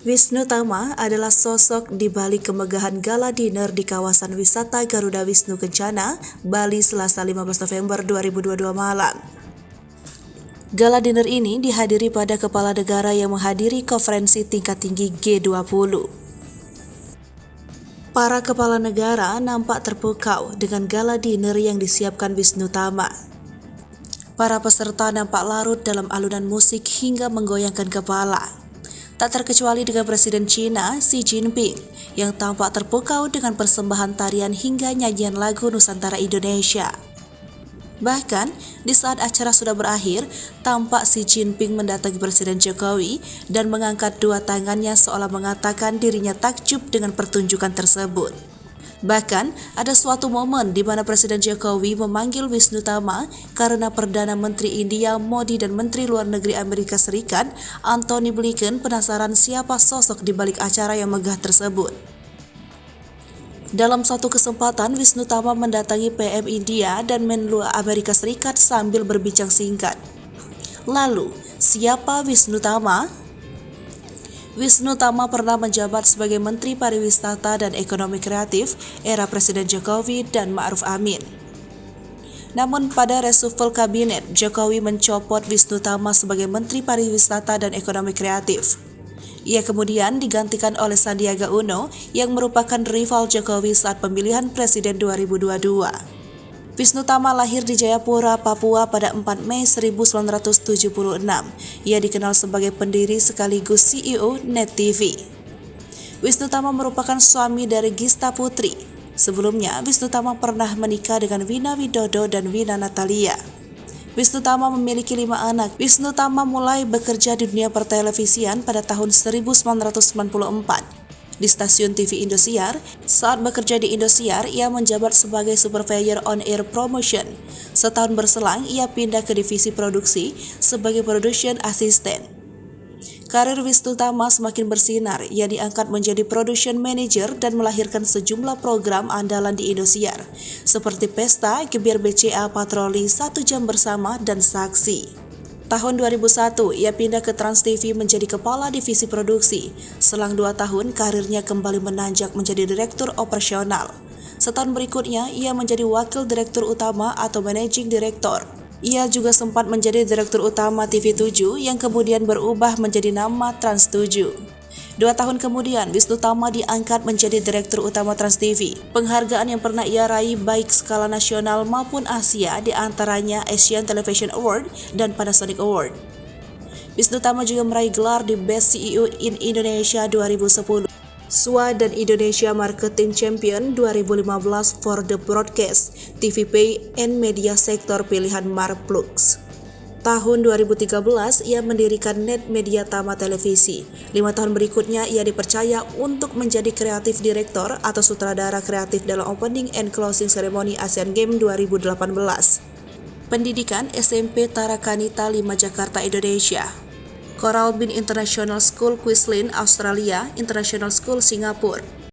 Wisnu Tama adalah sosok di balik kemegahan gala dinner di kawasan wisata Garuda Wisnu Kencana, Bali, Selasa 15 November 2022 malam. Gala dinner ini dihadiri pada kepala negara yang menghadiri konferensi tingkat tinggi G20. Para kepala negara nampak terpukau dengan gala dinner yang disiapkan Wisnu Tama. Para peserta nampak larut dalam alunan musik hingga menggoyangkan kepala. Tak terkecuali dengan Presiden China Xi Jinping yang tampak terpukau dengan persembahan tarian hingga nyanyian lagu Nusantara Indonesia. Bahkan, di saat acara sudah berakhir, tampak Xi Jinping mendatangi Presiden Jokowi dan mengangkat dua tangannya seolah mengatakan dirinya takjub dengan pertunjukan tersebut. Bahkan, ada suatu momen di mana Presiden Jokowi memanggil Wisnu Tama karena Perdana Menteri India Modi dan Menteri Luar Negeri Amerika Serikat Antony Blinken penasaran siapa sosok di balik acara yang megah tersebut. Dalam satu kesempatan, Wisnu Tama mendatangi PM India dan Menlu Amerika Serikat sambil berbincang singkat. Lalu, siapa Wisnu Tama? Wisnu Tama pernah menjabat sebagai Menteri Pariwisata dan Ekonomi Kreatif era Presiden Jokowi dan Ma'ruf Amin. Namun pada reshuffle kabinet, Jokowi mencopot Wisnu Tama sebagai Menteri Pariwisata dan Ekonomi Kreatif. Ia kemudian digantikan oleh Sandiaga Uno yang merupakan rival Jokowi saat pemilihan Presiden 2022. Wisnu Tama lahir di Jayapura, Papua pada 4 Mei 1976. Ia dikenal sebagai pendiri sekaligus CEO Net TV. Wisnu Tama merupakan suami dari Gista Putri. Sebelumnya, Wisnu Tama pernah menikah dengan Wina Widodo dan Wina Natalia. Wisnu Tama memiliki 5 anak. Wisnu Tama mulai bekerja di dunia pertelevisian pada tahun 1994. Di stasiun TV Indosiar. Saat bekerja di Indosiar, ia menjabat sebagai Supervisor On Air Promotion. Setahun berselang, ia pindah ke divisi produksi sebagai Production Assistant. Karir Wisnu Tama semakin bersinar. Ia diangkat menjadi Production Manager dan melahirkan sejumlah program andalan di Indosiar, seperti Pesta, Gebiar BCA, Patroli, 1 Jam Bersama, dan Saksi. Tahun 2001, ia pindah ke Trans TV menjadi kepala divisi produksi. Selang 2 tahun, karirnya kembali menanjak menjadi direktur operasional. Setahun berikutnya, ia menjadi wakil direktur utama atau managing director. Ia juga sempat menjadi direktur utama TV7 yang kemudian berubah menjadi nama Trans 7. 2 tahun kemudian, Wisnu Tama diangkat menjadi Direktur Utama Trans TV. Penghargaan yang pernah ia raih baik skala nasional maupun Asia, di antaranya Asian Television Award dan Panasonic Award. Wisnu Tama juga meraih gelar di Best CEO in Indonesia 2010, SWA dan Indonesia Marketing Champion 2015 for the Broadcast, TV Pay and Media Sektor pilihan Marplux. Tahun 2013, ia mendirikan Net Media Tama Televisi. 5 tahun berikutnya, ia dipercaya untuk menjadi kreatif direktor atau sutradara kreatif dalam opening and closing ceremony Asian Games 2018. Pendidikan SMP Tarakanita 5 Jakarta, Indonesia. Coral Bean International School Queensland, Australia, International School Singapura.